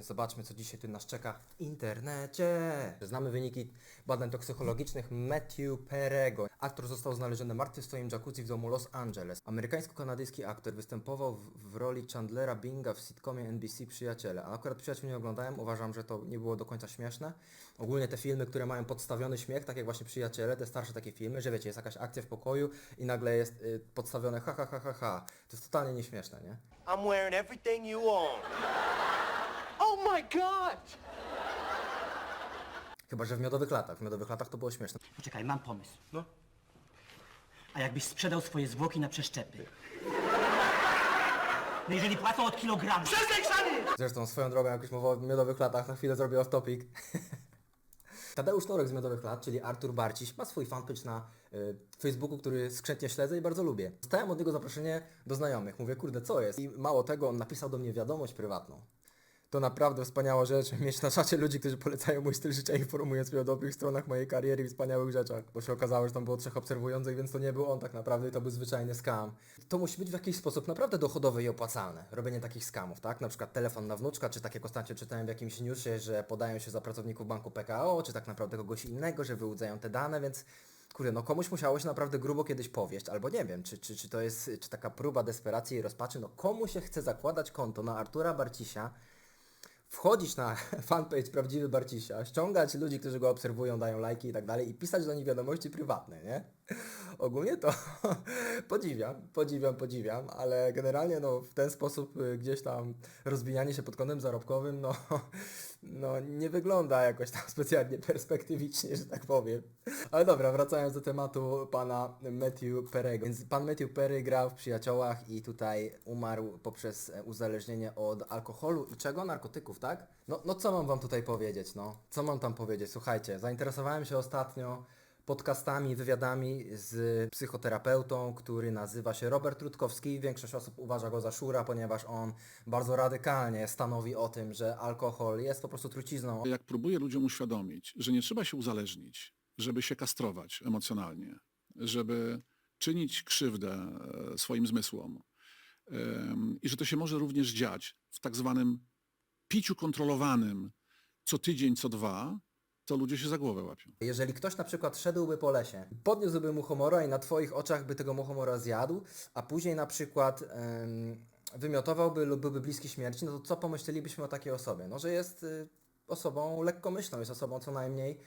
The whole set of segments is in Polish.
Zobaczmy, co dzisiaj tu nas czeka w internecie. Znamy wyniki badań toksykologicznych Matthew Perry'ego. Aktor został znaleziony martwy w swoim jacuzzi w domu Los Angeles. Amerykańsko-kanadyjski aktor występował w roli Chandlera Binga w sitcomie NBC Przyjaciele. A akurat Przyjaciół nie oglądałem, uważam, że to nie było do końca śmieszne. Ogólnie te filmy, które mają podstawiony śmiech, tak jak właśnie Przyjaciele, te starsze takie filmy, że wiecie, jest jakaś akcja w pokoju i nagle jest podstawione ha ha ha ha ha. To jest totalnie nieśmieszne, nie? I'm wearing everything you own. Oh my God! Chyba, że w Miodowych Latach. W Miodowych Latach to było śmieszne. Poczekaj, mam pomysł. No. A jakbyś sprzedał swoje zwłoki na przeszczepy? No jeżeli płacą od kilogramu. Przestań chrzany! Zresztą swoją drogą, jak już mowa o Miodowych Latach, na chwilę zrobię off topic. Tadeusz Norek z Miodowych Lat, czyli Artur Barciś, ma swój fanpage na Facebooku, który skrzętnie śledzę i bardzo lubię. Dostałem od niego zaproszenie do znajomych. Mówię, kurde, co jest? I mało tego, on napisał do mnie wiadomość prywatną. To naprawdę wspaniała rzecz, mieć na czacie ludzi, którzy polecają mój styl życia, informując mnie o dobrych stronach mojej kariery i wspaniałych rzeczach. Bo się okazało, że tam było 3 obserwujących, więc to nie był on tak naprawdę i to był zwyczajny scam. To musi być w jakiś sposób naprawdę dochodowe i opłacalne, robienie takich scamów, tak? Na przykład telefon na wnuczka, czy tak jak ostatnio czytałem w jakimś newsie, że podają się za pracowników banku PKO, czy tak naprawdę kogoś innego, że wyłudzają te dane, więc kurde, no komuś musiało się naprawdę grubo kiedyś powieść, albo nie wiem, czy to jest, czy taka próba desperacji i rozpaczy, no komu się chce zakładać konto na Artura Barcisia, wchodzić na fanpage Prawdziwy Barcisia, ściągać ludzi, którzy go obserwują, dają lajki i tak dalej i pisać do nich wiadomości prywatne, nie? Ogólnie to podziwiam, ale generalnie no w ten sposób gdzieś tam rozwijanie się pod kątem zarobkowym, no nie wygląda jakoś tam specjalnie perspektywicznie, że tak powiem. Ale dobra, wracając do tematu pana Matthew Perry'ego. Więc pan Matthew Perry grał w Przyjaciołach i tutaj umarł poprzez uzależnienie od alkoholu i czego? Narkotyków, tak? No co mam wam tutaj powiedzieć, no? Co mam tam powiedzieć? Słuchajcie, zainteresowałem się ostatnio podcastami, wywiadami z psychoterapeutą, który nazywa się Robert Rutkowski. Większość osób uważa go za szura, ponieważ on bardzo radykalnie stanowi o tym, że alkohol jest po prostu trucizną. Jak próbuję ludziom uświadomić, że nie trzeba się uzależnić, żeby się kastrować emocjonalnie, żeby czynić krzywdę swoim zmysłom i że to się może również dziać w tak zwanym piciu kontrolowanym co tydzień, co 2, to ludzie się za głowę łapią. Jeżeli ktoś na przykład szedłby po lesie, podniósłby muchomora i na twoich oczach by tego muchomora zjadł, a później na przykład wymiotowałby lub byłby bliski śmierci, no to co pomyślelibyśmy o takiej osobie? No, że jest osobą lekkomyślną, jest osobą co najmniej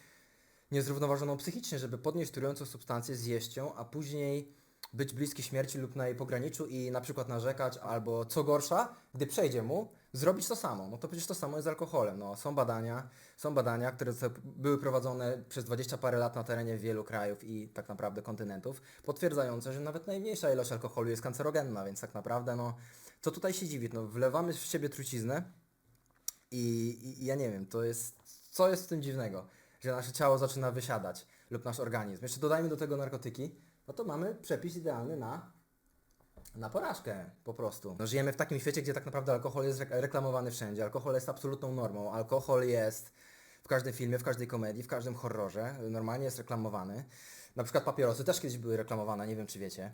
niezrównoważoną psychicznie, żeby podnieść trującą substancję, zjeść ją, a później być bliski śmierci lub na jej pograniczu i na przykład narzekać, albo co gorsza, gdy przejdzie mu, zrobić to samo. No to przecież to samo jest z alkoholem. No, są badania, które były prowadzone przez 20 parę lat na terenie wielu krajów i tak naprawdę kontynentów, potwierdzające, że nawet najmniejsza ilość alkoholu jest kancerogenna, więc tak naprawdę, no, co tutaj się dziwić? No, wlewamy w siebie truciznę i ja nie wiem, co jest w tym dziwnego, że nasze ciało zaczyna wysiadać lub nasz organizm. Jeszcze dodajmy do tego narkotyki, no to mamy przepis idealny na porażkę po prostu. No, żyjemy w takim świecie, gdzie tak naprawdę alkohol jest reklamowany wszędzie. Alkohol jest absolutną normą. Alkohol jest w każdym filmie, w każdej komedii, w każdym horrorze. Normalnie jest reklamowany. Na przykład papierosy też kiedyś były reklamowane, nie wiem czy wiecie.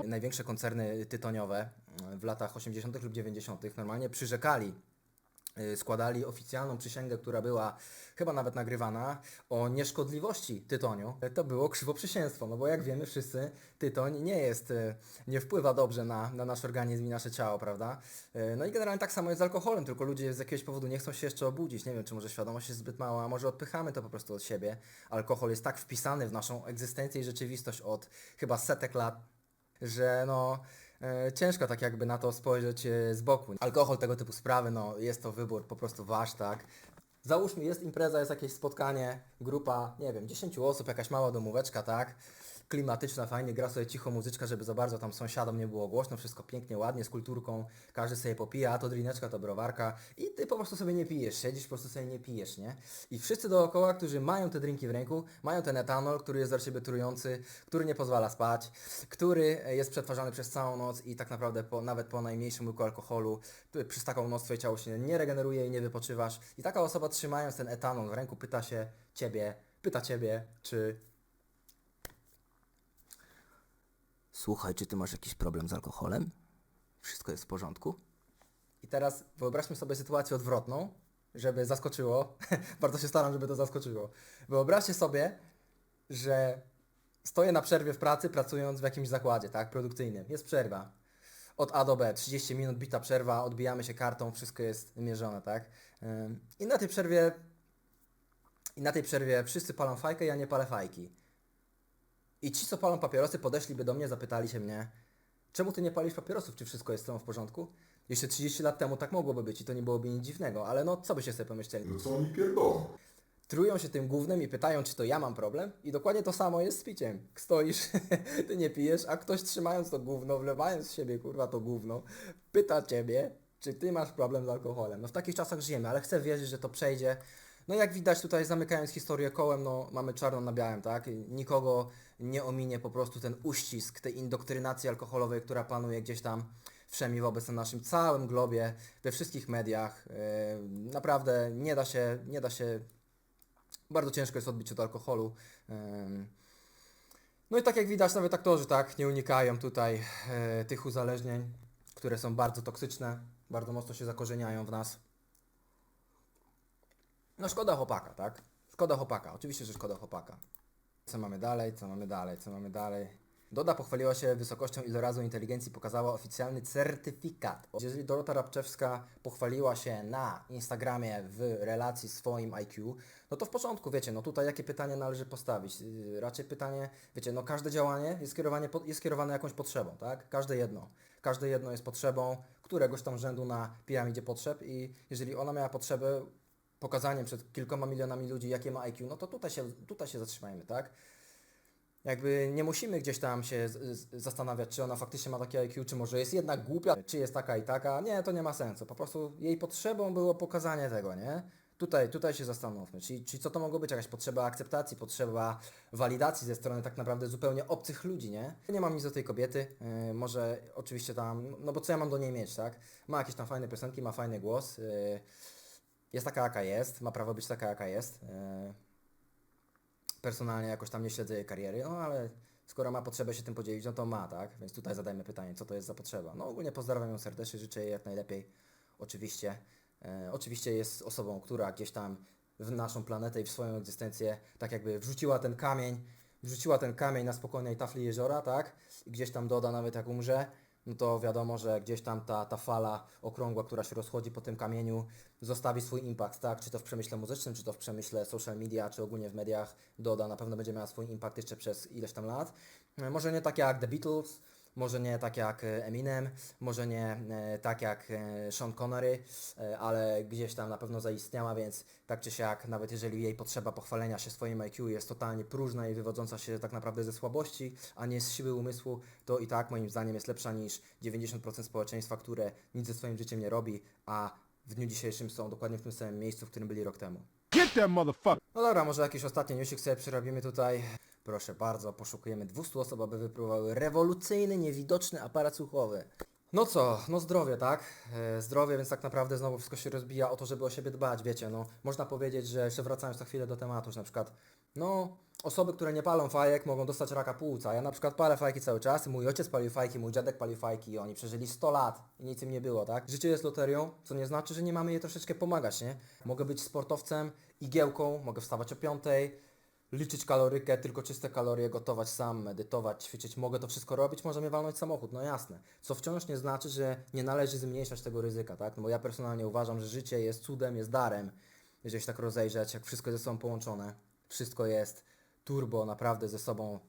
Największe koncerny tytoniowe w latach 80. lub 90. normalnie przyrzekali, składali oficjalną przysięgę, która była chyba nawet nagrywana, o nieszkodliwości tytoniu. To było krzywoprzysięstwo, no bo jak wiemy wszyscy, tytoń nie wpływa dobrze na nasz organizm i nasze ciało, prawda? No i generalnie tak samo jest z alkoholem, tylko ludzie z jakiegoś powodu nie chcą się jeszcze obudzić. Nie wiem, czy może świadomość jest zbyt mała, a może odpychamy to po prostu od siebie. Alkohol jest tak wpisany w naszą egzystencję i rzeczywistość od chyba setek lat, że no ciężko tak jakby na to spojrzeć z boku. Alkohol, tego typu sprawy, no jest to wybór po prostu wasz, tak? Załóżmy, jest impreza, jest jakieś spotkanie, grupa, nie wiem, 10 osób, jakaś mała domóweczka, tak? Klimatyczna, fajnie, gra sobie cicho muzyczka, żeby za bardzo tam sąsiadom nie było głośno, wszystko pięknie, ładnie, z kulturką, każdy sobie popija, a to drineczka, to browarka i ty po prostu sobie nie pijesz, siedzisz, po prostu sobie nie pijesz, nie? I wszyscy dookoła, którzy mają te drinki w ręku, mają ten etanol, który jest dla ciebie trujący, który nie pozwala spać, który jest przetwarzany przez całą noc i tak naprawdę nawet po najmniejszym łyku alkoholu, przez taką noc twoje ciało się nie regeneruje i nie wypoczywasz. I taka osoba trzymając ten etanol w ręku pyta się ciebie, pyta ciebie, czy... Słuchaj, czy ty masz jakiś problem z alkoholem? Wszystko jest w porządku? I teraz wyobraźmy sobie sytuację odwrotną, żeby zaskoczyło. Bardzo się staram, żeby to zaskoczyło. Wyobraźcie sobie, że stoję na przerwie w pracy, pracując w jakimś zakładzie, tak, produkcyjnym. Jest przerwa. Od A do B, 30 minut, bita przerwa, odbijamy się kartą, wszystko jest mierzone, tak? I na tej przerwie wszyscy palą fajkę, ja nie palę fajki. I ci, co palą papierosy, podeszliby do mnie, zapytali się mnie, czemu ty nie palisz papierosów, czy wszystko jest z tobą w porządku? Jeszcze 30 lat temu tak mogłoby być i to nie byłoby nic dziwnego, ale no co byście sobie pomyśleli? No co oni pierdolą? Trują się tym gównem i pytają, czy to ja mam problem. I dokładnie to samo jest z piciem. Stoisz, ty nie pijesz, a ktoś trzymając to gówno, wlewając z siebie kurwa to gówno, pyta ciebie, czy ty masz problem z alkoholem. No w takich czasach żyjemy, ale chcę wierzyć, że to przejdzie. No jak widać tutaj, zamykając historię kołem, no mamy czarno na białym, tak? Nikogo nie ominie po prostu ten uścisk tej indoktrynacji alkoholowej, która panuje gdzieś tam wszemi wobec na naszym całym globie, we wszystkich mediach. Naprawdę nie da się bardzo ciężko jest odbić od alkoholu. No i tak jak widać, nawet aktorzy tak nie unikają tutaj tych uzależnień, które są bardzo toksyczne, bardzo mocno się zakorzeniają w nas. No szkoda chłopaka, tak? Szkoda chłopaka, oczywiście, że szkoda chłopaka. Co mamy dalej, co mamy dalej, co mamy dalej? Doda pochwaliła się wysokością ilorazu inteligencji, pokazała oficjalny certyfikat. Jeżeli Dorota Rabczewska pochwaliła się na Instagramie w relacji swoim IQ, no to w porządku, wiecie, no tutaj jakie pytanie należy postawić? Raczej pytanie, wiecie, no każde działanie jest skierowane jakąś potrzebą, tak? Każde jedno jest potrzebą któregoś tam rzędu na piramidzie potrzeb i jeżeli ona miała potrzebę pokazaniem przed kilkoma milionami ludzi, jakie ma IQ, no to tutaj się zatrzymajmy, tak? Jakby nie musimy gdzieś tam się zastanawiać, czy ona faktycznie ma takie IQ, czy może jest jednak głupia, czy jest taka i taka. Nie, to nie ma sensu. Po prostu jej potrzebą było pokazanie tego, nie? Tutaj się zastanówmy. Czyli co to mogło być? Jakaś potrzeba akceptacji, potrzeba walidacji ze strony tak naprawdę zupełnie obcych ludzi, nie? Nie mam nic do tej kobiety. Może oczywiście tam, no bo co ja mam do niej mieć, tak? Ma jakieś tam fajne piosenki, ma fajny głos. Jest taka, jaka jest. Ma prawo być taka, jaka jest. Personalnie jakoś tam nie śledzę jej kariery, no ale skoro ma potrzebę się tym podzielić, no to ma, tak? Więc tutaj zadajmy pytanie, co to jest za potrzeba. No ogólnie pozdrawiam ją serdecznie, życzę jej jak najlepiej. Oczywiście. Oczywiście jest osobą, która gdzieś tam w naszą planetę i w swoją egzystencję tak jakby wrzuciła ten kamień na spokojnej tafli jeziora, tak? I gdzieś tam doda, nawet jak umrze, no to wiadomo, że gdzieś tam ta fala okrągła, która się rozchodzi po tym kamieniu, zostawi swój impact, tak? Czy to w przemyśle muzycznym, czy to w przemyśle social media, czy ogólnie w mediach, doda, na pewno będzie miała swój impact jeszcze przez ileś tam lat. Może nie tak jak The Beatles, może nie tak jak Eminem, może nie tak jak Sean Connery, ale gdzieś tam na pewno zaistniała, więc tak czy siak, nawet jeżeli jej potrzeba pochwalenia się swoim IQ jest totalnie próżna i wywodząca się tak naprawdę ze słabości, a nie z siły umysłu, to i tak moim zdaniem jest lepsza niż 90% społeczeństwa, które nic ze swoim życiem nie robi, a w dniu dzisiejszym są dokładnie w tym samym miejscu, w którym byli rok temu. Get that motherfucker! No dobra, może jakiś ostatni newsik sobie przerobimy tutaj. Proszę bardzo, poszukujemy 200 osób, aby wypróbowały rewolucyjny, niewidoczny aparat słuchowy. No co, no zdrowie, tak? Zdrowie, więc tak naprawdę znowu wszystko się rozbija o to, żeby o siebie dbać, wiecie, no. Można powiedzieć, że jeszcze wracając na chwilę do tematu, że na przykład, no, osoby, które nie palą fajek mogą dostać raka płuca. Ja na przykład palę fajki cały czas, mój ojciec palił fajki, mój dziadek palił fajki i oni przeżyli 100 lat i nic im nie było, tak? Życie jest loterią, co nie znaczy, że nie mamy jej troszeczkę pomagać, nie? Mogę być sportowcem, igiełką, mogę wstawać o 5, liczyć kalorykę, tylko czyste kalorie, gotować sam, medytować, ćwiczyć. Mogę to wszystko robić, może mnie walnąć samochód, no jasne. Co wciąż nie znaczy, że nie należy zmniejszać tego ryzyka, tak? No bo ja personalnie uważam, że życie jest cudem, jest darem, jeżeli się tak rozejrzeć, jak wszystko jest ze sobą połączone. Wszystko jest turbo, naprawdę ze sobą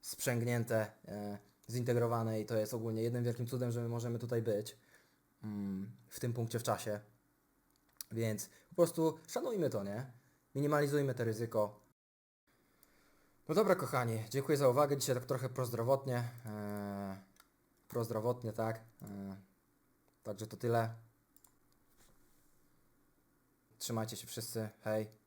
sprzęgnięte, zintegrowane i to jest ogólnie jednym wielkim cudem, że my możemy tutaj być w tym punkcie w czasie. Więc po prostu szanujmy to, nie? Minimalizujmy to ryzyko. No dobra kochani, dziękuję za uwagę. Dzisiaj tak trochę prozdrowotnie. Prozdrowotnie, tak. Także to tyle. Trzymajcie się wszyscy. Hej.